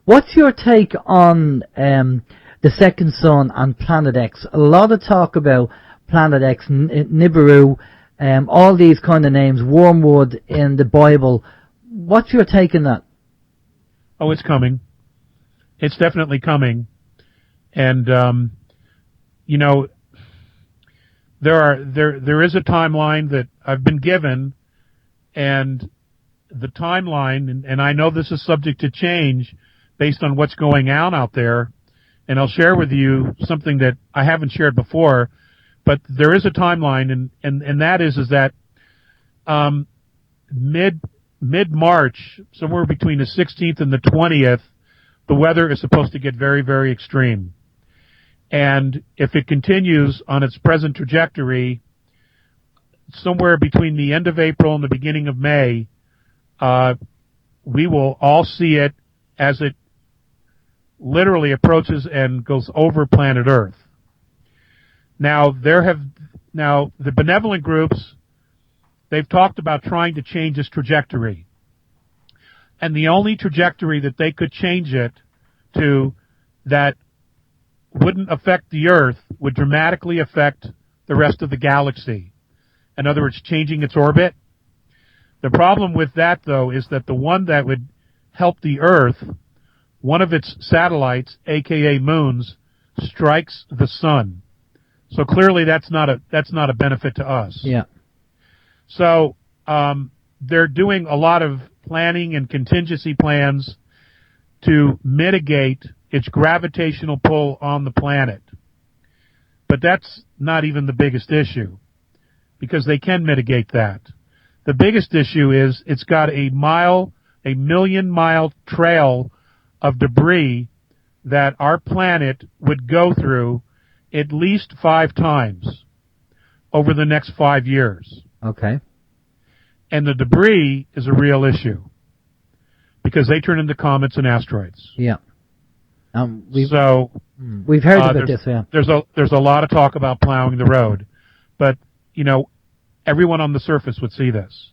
What's your take on the Second Son and Planet X? A lot of talk about Planet X, Nibiru, all these kind of names, Wormwood in the Bible. What's your take on that? Oh, it's coming. It's definitely coming. And, there is a timeline that I've been given, and the timeline, and I know this is subject to change based on what's going on out there, and I'll share with you something that I haven't shared before, but there is a timeline, and that is that mid-March, somewhere between the 16th and the 20th, the weather is supposed to get very, very extreme. And if it continues on its present trajectory, somewhere between the end of April and the beginning of May, we will all see it as it literally approaches and goes over planet Earth. Now, the benevolent groups, they've talked about trying to change this trajectory. And the only trajectory that they could change it to that wouldn't affect the Earth would dramatically affect the rest of the galaxy. In other words, changing its orbit. The problem with that, though, is that the one that would help the Earth, one of its satellites, aka moons, strikes the sun. So clearly that's not a benefit to us. Yeah. So they're doing a lot of planning and contingency plans to mitigate its gravitational pull on the planet. But that's not even the biggest issue, because they can mitigate that. The biggest issue is it's got a million-mile trail of debris that our planet would go through at least 5 times over the next 5 years. Okay. And the debris is a real issue, because they turn into comets and asteroids. Yeah. We've heard about this. Yeah. There's a lot of talk about plowing the road, but everyone on the surface would see this.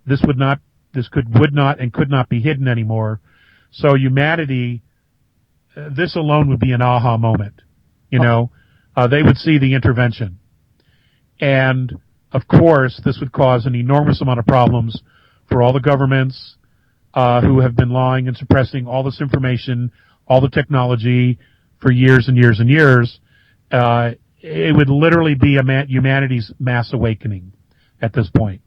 This would not and could not be hidden anymore. So humanity, this alone would be an aha moment. They would see the intervention, and of course, this would cause an enormous amount of problems for all the governments who have been lying and suppressing all this information, all the technology for years and years and years. It would literally be humanity's mass awakening at this point.